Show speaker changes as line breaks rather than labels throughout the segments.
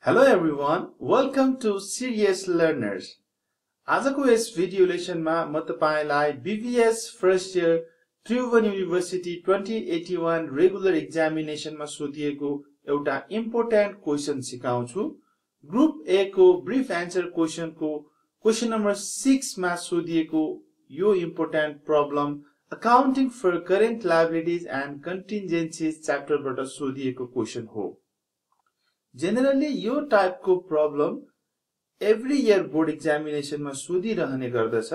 Hello everyone, welcome to Serious Learners. आजको यस video लेसनमा म तपाईलाई BVS first year Tribhuvan university 2081 regular एक्जामिनेसनमा सोधिएको एउटा इम्पोर्टेन्ट क्वेशन सिकाउँछु। ग्रुप ए को ब्रिफ एन्सर क्वेशनको क्वेशन नम्बर 6 मा सोधिएको यो important problem accounting for current liabilities and contingencies च्याप्टरबाट सोधिएको क्वेशन हो। जेनरली यो टाइपको प्रब्लम एभ्री इयर बोर्ड एक्जामिनेसनमा सोधिरहने गर्दछ।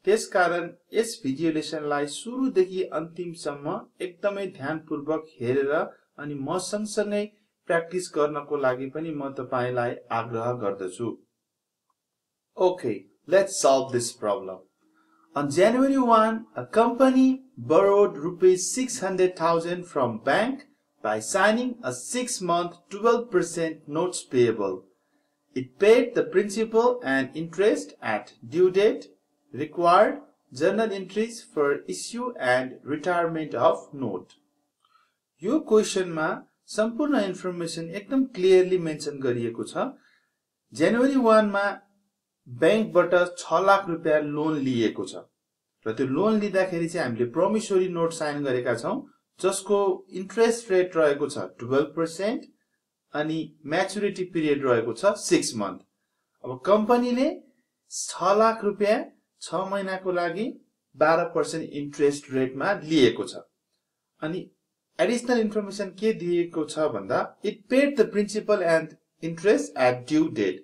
त्यसकारण यस भिडियो लेसनलाई सुरुदेखि अन्तिमसम्म एकदमै ध्यानपूर्वक हेरेर अनि म सँगसँगै प्र्याक्टिस गर्नको लागि पनि म तपाईलाई आग्रह गर्दछु। Okay, let's solve this problem. On January 1, a company borrowed ₹600,000 from bank by signing a 6-month 12% notes payable. It paid the principal and interest at due date, required journal entries for issue and retirement of note. यो क्वेशनमा सम्पूर्ण information एकदम clearly mention गरिएको छ। जनवरी 1 मा बैंकबाट 6 लाख रुपैयाँ loan लिएको छ र त्यो लोन लिँदाखेरि चाहिँ हामीले प्रोमिसरी नोट साइन गरेका छौं जसको इन्ट्रेस्ट रेट रहेको छ 12% अनि म्याचुरिटी पिरियड रहेको छ 6 मन्थ। अब कम्पनीले 6 लाख रुपैयाँ 6 महिनाको लागि 12% इन्ट्रेस्ट रेटमा लिएको छ। अनि एडिशनल इन्फर्मेसन के दिएको छ भन्दा it paid the principal and interest at due date.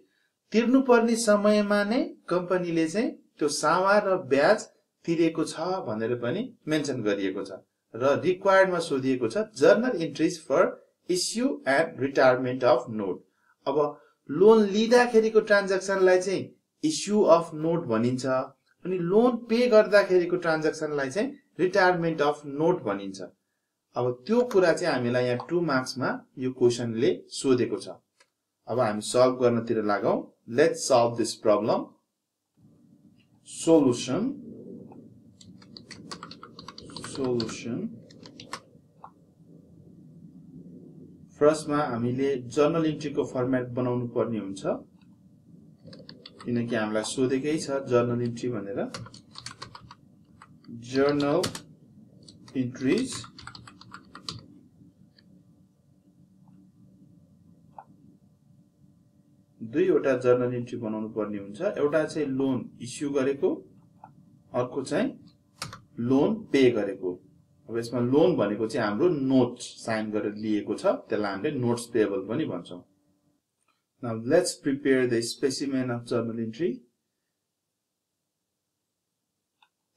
तिर्नुपर्ने समयमा नै कम्पनीले चाहिँ त्यो सावा र ब्याज तिरेको छ भनेर पनि मेन्सन गरिएको छ र रिक्वायर्डमा सोधिएको छ journal entries for issue and retirement of note. अब लोन लिँदाखेरिको ट्रान्ज्याक्सनलाई चाहिँ इश्यू अफ नोट भनिन्छ अनि लोन पे गर्दाखेरिको ट्रान्ज्याक्सनलाई चाहिँ रिटायरमेन्ट अफ नोट भनिन्छ। अब त्यो कुरा चाहिँ हामीलाई यहाँ 2 मार्क्समा यो क्वेशनले सोधेको छ। अब हामी सल्भ गर्नतिर लागौं। Let's solve this problem. Solution फर्स्टमा हामीले जर्नल इन्ट्रीको फर्मेट बनाउनु पर्ने हुन्छ किनकि हामीलाई सोधेकै छ जर्नल इन्ट्री भनेर। जर्नल इन्ट्रीज दुईवटा जर्नल इन्ट्री बनाउनु पर्ने हुन्छ। एउटा चाहिँ लोन इस्यु गरेको, अर्को चाहिँ लोन पे गरेको। अब यसमा लोन भनेको चाहिँ हाम्रो नोट साइन गरेर लिएको छ, त्यसलाई हामीले नोट्स पेएबल पनि भन्छौं। Now let's prepare the specimen of journal entry.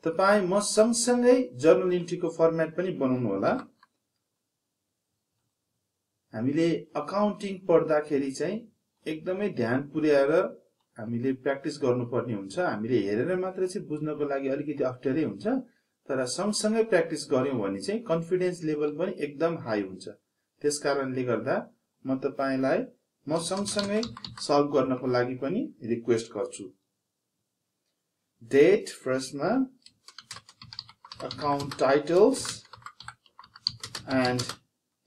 तपाई म सँगसँगै जर्नल इन्ट्रीको फर्मेट पनि बनाउनु होला। हामीले अकाउन्टिङ पढ्दाखेरि चाहिँ एकदमै ध्यान पुर्याएर हामीले प्र्याक्टिस गर्नुपर्ने हुन्छ। हामीले हेरेर मात्र चाहिँ बुझ्नको लागि अलिकति अप्ठ्यारै हुन्छ, तर सँगसँगै प्र्याक्टिस गर्यौं भने चाहिँ कन्फिडेन्स लेभल पनि एकदम हाई हुन्छ। त्यसकारणले गर्दा म तपाईलाई म सँगसँगै सल्भ गर्नको लागि पनि रिक्वेस्ट गर्छु। डेट फर्स्टमा, account titles and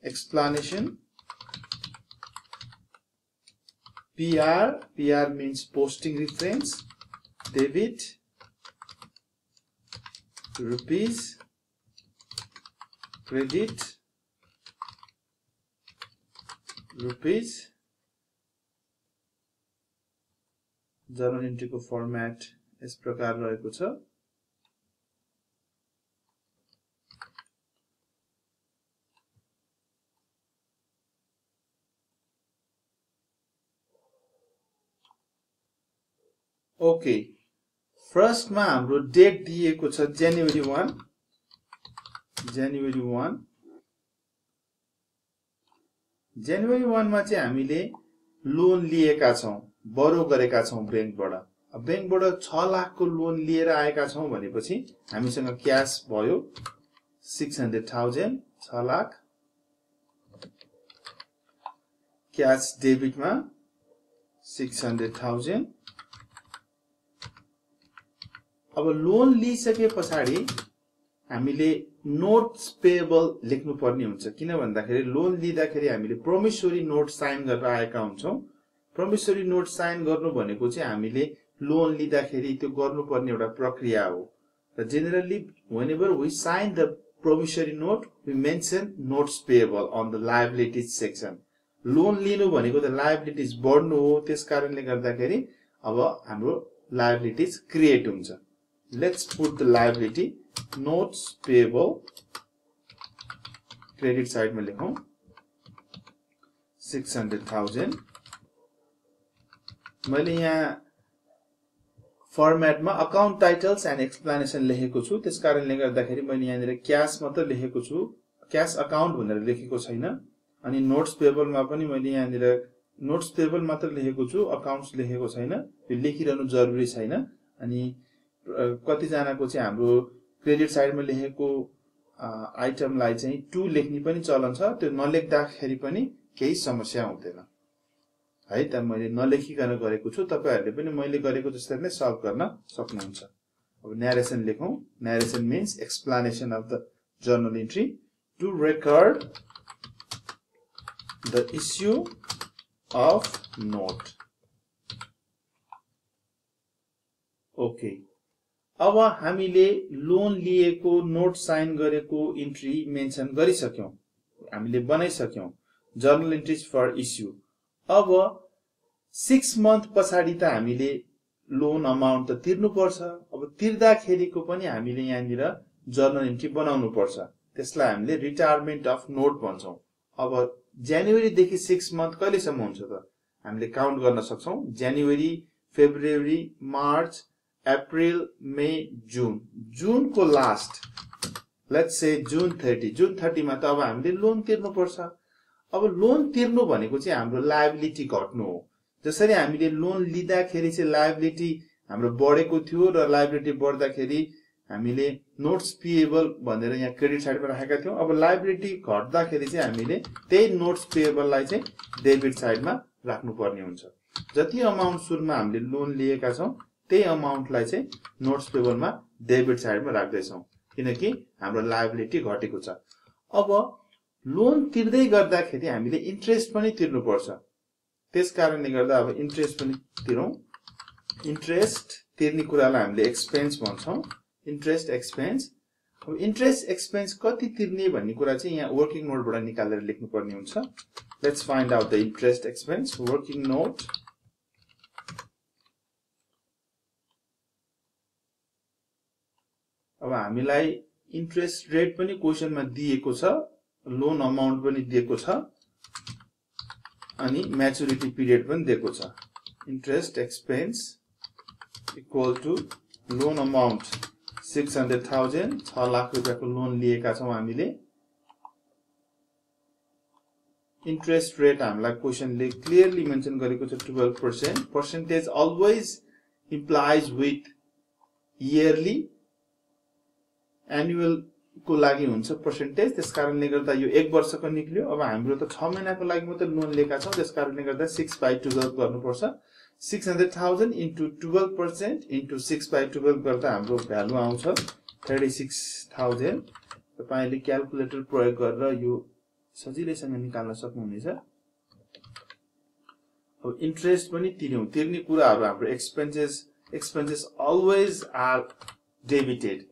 explanation. PR means posting reference. Debit, rupees. Credit, rupees. Journal इन्ट्रीको फर्मेट यस प्रकार रहेको छ। ओके, फर्स्टमा हाम्रो डेट दिएको छ जनवरी 1। जनवरी 1 मा चाहिँ हामीले लोन लिएका छौं, बरो गरेका छौं बैंकबाट। अब बैंकबाट 6 लाखको लोन लिएर आएका छौं भनेपछि हामीसँग क्याश भयो 600,000, 6 लाख। क्याश डेबिटमा 600,000। अब लोन लिइसके पछाडी हामीले नोट्स पेएबल लेख्नु पर्ने हुन्छ। किन भन्दाखेरि लोन लिँदाखेरि हामीले प्रोमिसरी नोट साइन गरेर आएका हुन्छौं प्रमिसरी नोट साइन गर्नु भनेको चाहिँ हामीले लोन लिँदाखेरि त्यो गर्नुपर्ने एउटा प्रक्रिया हो र generally whenever we sign the promissory note we mention notes payable on the liabilities section. Loan लिनु भनेको त लायबिलिटीज बढ्नु हो, त्यसकारणले गर्दाखेरि अब हाम्रो लायबिलिटीज क्रिएट हुन्छ. Let's put the liability notes payable credit साइडमा लेखौं 600,000. मैले यहाँ फर्मेटमा अकाउन्ट टाइटल्स एन्ड एक्सप्लेनेसन लेखेको छु, त्यसकारणले गर्दाखेरि मैले यहाँनिर क्याश मात्र लेखेको छु, क्याश अकाउन्ट भनेर लेखेको छैन. अनि नोट्स पेएबलमा पनि मैले यहाँनिर नोट्स पेएबल मात्र लेखेको छु, अकाउन्ट्स लेखेको छैन. यो लेखिरहनु जरुरी छैन. अनि कति जनाको चाहिँ हाम्रो क्रेडिट साइडमा लेखेको आइटमलाई चाहिँ टु लेख्ने पनि चलन छ, त्यो नलेख्दाखेरि पनि केही समस्या हुँदैन है त. मैले नलेखिकन गरेको छु, तपाईहरुले पनि मैले गरेको जस्तै नै सल्भ गर्न सक्नुहुन्छ. अब न्यारेसन लेखौं. Narration means explanation of the journal entry to record the issue of note. Okay, अब हामीले लोन लिएको नोट साइन गरेको इन्ट्री मेन्सन गरिसक्यौं, हामीले बनाइसक्यौं जर्नल एन्ट्रीज फर इश्यू. अब 6 मन्थ पछाडी त हामीले लोन अमाउन्ट त तिर्नु पर्छ. अब तिर्दाखेरिको पनि हामीले यहाँनिर जर्नल एन्ट्री बनाउनु पर्छ, त्यसलाई हामीले रिटायरमेन्ट अफ नोट भन्छौं. अब जनवरी देखि 6 मन्थ कहिलेसम्म हुन्छ त हामीले काउन्ट गर्न सक्छौं. जनवरी, फेब्रुअरी, मार्च, अप्रिल, मे, जुन. जुनको लास्ट लेट्स से जुन 30. जुन 30 मा त अब हामीले लोन तिर्नु पर्छ. अब लोन तिर्नु भनेको चाहिँ हाम्रो लायबिलिटी घट्नु हो. जसरी हामीले लोन लिँदाखेरि चाहिँ लायबिलिटी हाम्रो बढेको थियो र लायबिलिटी बढ्दाखेरि हामीले नोट्स पेएबल भनेर यहाँ क्रेडिट साइडमा राखेका थियौं. अब लायबिलिटी घट्दाखेरि चाहिँ हामीले त्यही नोट्स पेएबललाई चाहिँ डेबिट साइडमा राख्नु पर्ने हुन्छ. जति अमाउन्ट सुरुमा हामीले लोन लिएका छौं त्यही अमाउन्टलाई चाहिँ नोट्स पेएबलमा डेबिट साइडमा राख्दै छौं, किनकि हाम्रो लायबिलिटी घटेको छ. अब लोन तिर्दै गर्दाखेरि हामीले इन्ट्रेस्ट पनि तिर्नु पर्छ, त्यसकारणले गर्दा अब इन्ट्रेस्ट पनि तिरौं. इन्ट्रेस्ट तिर्ने कुरालाई हामीले एक्सपेन्स भन्छौं, इन्ट्रेस्ट एक्सपेन्स. अब इन्ट्रेस्ट एक्सपेन्स कति तिर्ने भन्ने कुरा चाहिँ यहाँ वर्किङ नोटबाट निकालेर लेख्नु पर्ने हुन्छ. Let's find out the interest expense. Working note अब हामीलाई इन्ट्रेस्ट रेट पनि क्वेशनमा दिएको छ, लोन अमाउन्ट पनि दिएको छ अनि म्याचुरिटी पिरियड पनि दिएको छ. Interest expense equal to loan amount 600,000, 6 lakh रुपैयाँको लोन लिएका छौं हामीले. इन्ट्रेस्ट रेट हामीलाई क्वेशनले क्लियरली मेन्सन गरेको छ 12%. Percentage always implies with yearly, annual को लागि हुन्छ पर्सेन्टेज, त्यसकारणले गर्दा यो 1 वर्षको निक्ल्यो. अब हाम्रो त 6 महिनाको लागि मात्र लोन लिएका छौं, त्यसकारणले गर्दा 6/12 गर्नुपर्छ. 600,000 into 12% into 6/12 गर्दा हाम्रो भ्यालु आउँछ 36,000. तपाईले क्याल्कुलेटर प्रयोग गरेर यो सजिलैसँग निकाल्न सक्नुहुनेछ. अब इन्ट्रेस्ट पनि तिर्यौं. तिर्ने कुराहरु हाम्रो एक्सपेन्सेस अलवेज आर डेबिटेड.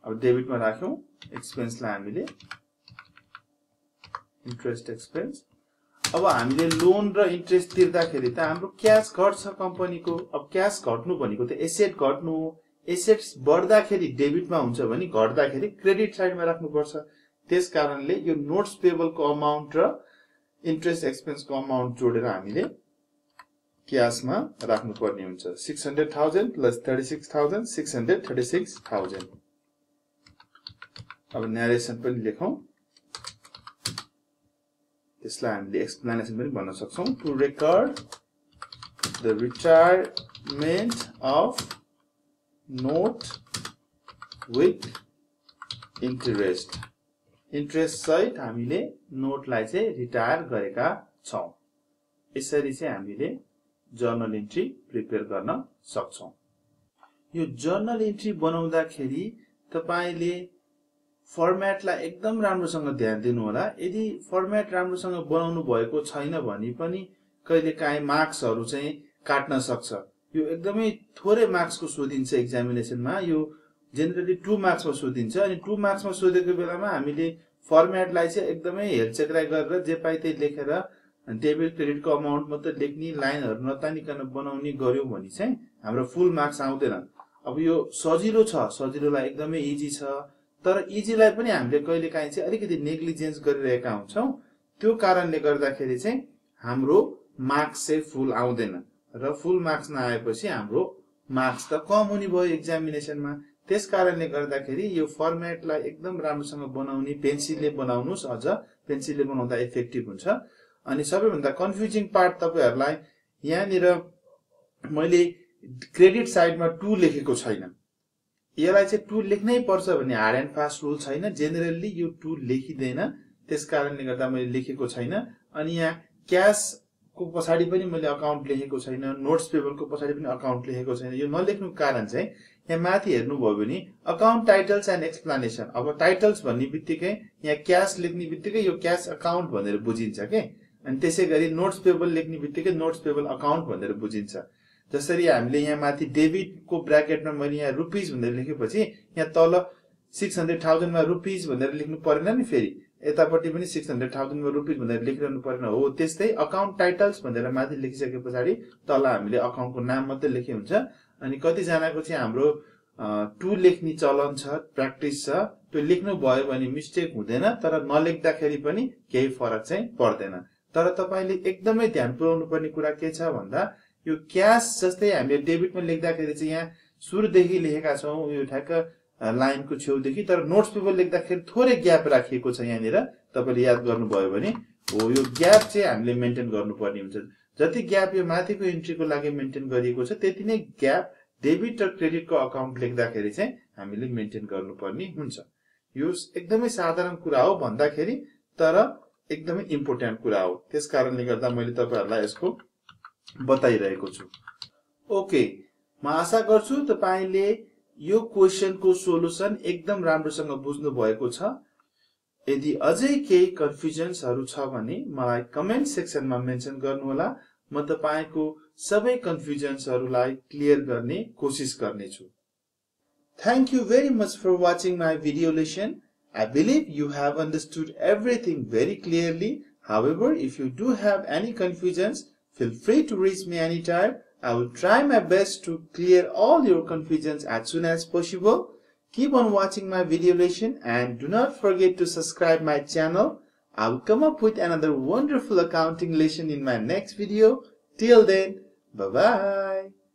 अब डेबिटमा राख्यौं एक्सपेन्सलाई हामीले, इन्ट्रेस्ट एक्सपेन्स. अब हामीले लोन र इन्ट्रेस्ट तिर्दाखेरि त हाम्रो क्याश घट्छ कम्पनीको. अब क्याश घट्नु भनेको त एसेट घट्नु हो. एसेट्स बढ्दाखेरि डेबिटमा हुन्छ भने घट्दाखेरि क्रेडिट साइडमा राख्नुपर्छ. त्यसकारणले यो नोट्स पेएबलको अमाउन्ट र इन्ट्रेस्ट एक्सपेन्सको अमाउन्ट जोडेर हामीले क्याशमा राख्नुपर्ने हुन्छ. 600,000 प्लस 36,000, 636,000. अब न्यारेसन पनि लेखौं, त्यसलाई हामीले एक्सप्लेनेसन पनि भन्न सक्छौं. To record the retirement of note with interest. Interest सहित हामीले नोटलाई चाहिँ रिटायर गरेका छौं. यसरी चाहिँ हामीले जर्नल एन्ट्री प्रिपेयर गर्न सक्छौं. यो जर्नल एन्ट्री बनाउँदाखेरि तपाईले फर्मेटलाई एकदम राम्रोसँग ध्यान दिनु होला. यदि फर्मेट राम्रोसँग बनाउनु भएको छैन भने पनि कहिलेकाहीँ मार्क्सहरु चाहिँ काट्न सक्छ। यो एकदमै थोरै मार्क्सको सोधिन्छ एक्जामिनेसनमा। यो जेनरली 2 मार्क्समा सोधिन्छ अनि 2 मार्क्समा सोधेको बेलामा हामीले फर्मेटलाई चाहिँ एकदमै हेरचेक्राइ गरेर जे पाए त्यही लेखेर डेबिट क्रेडिटको अमाउन्ट मात्र लेख्ने, लाइनहरु नतानिकन बनाउने गर्यो भने चाहिँ हाम्रो फुल मार्क्स आउँदैन। अब यो सजिलो छ, सजिलोलाई एकदमै इजी छ, तर इजीलाई पनि हामीले कहिलेकाहीँ चाहिँ अलिकति नेग्लिजेन्स गरिरहेका हुन्छौं। त्यो कारणले गर्दाखेरि चाहिँ हाम्रो मार्क्स चाहिँ फुल आउँदैन र फुल मार्क्स नआएपछि हाम्रो मार्क्स त कम हुने भयो एक्जामिनेसनमा। त्यसकारणले गर्दाखेरि यो फर्मेटलाई एकदम राम्रोसँग बनाउने, पेन्सिलले बनाउनुस्, अझ पेन्सिलले बनाउँदा इफेक्टिभ हुन्छ। अनि सबैभन्दा कन्फ्युजिङ पार्ट तपाईहरुलाई यहाँनिर मैले क्रेडिट साइडमा 2 लेखेको छैन। यसलाई चाहिँ 2 लेख्नै पर्छ भन्ने हार्ड एन्ड फास्ट रुल छैन। जेनरली यो 2 लेखिदैन, त्यसकारणले गर्दा मैले लेखेको छैन। अनि यहाँ क्याश को पछाडी पनि मैले अकाउन्ट लेखेको छैन, नोट्स पेबलको पछाडी पनि अकाउन्ट लेखेको छैन। यो नलेख्नुको कारण चाहिँ यहाँ माथि हेर्नुभयो भने अकाउन्ट टाइटल्स एन्ड एक्सप्लेनेसन। अब टाइटल्स भन्ने बित्तिकै यहाँ क्याश लेख्ने बित्तिकै यो क्याश अकाउन्ट भनेर बुझिन्छ के। अनि त्यसैगरी नोट्स पेबल लेख्ने बित्तिकै नोट्स पेबल अकाउन्ट भनेर बुझिन्छ। जसरी हामीले यहाँ माथि डेबिट को ब्र्याकेटमा मैले यहाँ रुपीज भनेर लेखेपछि यहाँ तल 600,000 मा रुपीज भनेर लेख्नु परेन नि, फेरि यतापट्टि पनि 600,000 मा रुपीज भनेर लेखिरहनु परेन। हो त्यस्तै अकाउन्ट टाइटल्स भनेर माथि लेखिसके पछाडी तल हामीले अकाउन्टको नाम मात्रै लेखे हुन्छ। अनि कति जनाको चाहिँ हाम्रो 2 लेख्ने चलन छ, प्र्याक्टिस छ, त्यो लेख्नु भयो भने मिस्टेक हुँदैन, तर नलेख्दाखेरि पनि केही फरक चाहिँ पर्दैन। तर तपाईले एकदमै ध्यान पुर्याउनु पर्ने कुरा के छ भन्दा यो क्याश जस्तै हामीले डेबिटमा लेख्दाखेरि चाहिँ यहाँ सुरुदेखि लेखेका छौं यो ठ्याक्क लाइनको छेउदेखि, तर नोट्स पेपर लेख्दाखेरि थोरै ग्याप राखिएको छ। यहाँनिर तपाईले याद गर्नुभयो भने हो यो ग्याप चाहिँ हामीले मेन्टेन गर्नुपर्ने हुन्छ। जति ग्याप यो माथिको एन्ट्रीको लागि मेन्टेन गरिएको छ त्यति नै ग्याप डेबिट र क्रेडिटको अकाउन्ट लेख्दाखेरि चाहिँ हामीले मेन्टेन गर्नुपर्ने हुन्छ। यो एकदमै साधारण कुरा हो भन्दाखेरि, तर एकदमै इम्पोर्टेन्ट कुरा हो। त्यसकारणले गर्दा मैले तपाईहरुलाई यसको बताइरहेको छु। ओके, म आशा गर्छु तपाईले यो क्वेशनको सोलुसन एकदम राम्रोसँग बुझ्नु भएको छ। यदि अझै केही कन्फ्युजन्सहरु छ भने मलाई कमेन्ट सेक्सनमा मेन्सन गर्नुहोला। म तपाईको सबै कन्फ्युजन्सहरुलाई क्लियर गर्ने कोशिश गर्नेछु। Thank you very much for watching my video lesson. I believe you have understood everything very clearly. However, if you do have any confusions, feel free to reach me anytime. I will try my best to clear all your confusions as soon as possible. Keep on watching my video lesson and do not forget to subscribe my channel. I will come up with another wonderful accounting lesson in my next video. Till then, bye-bye.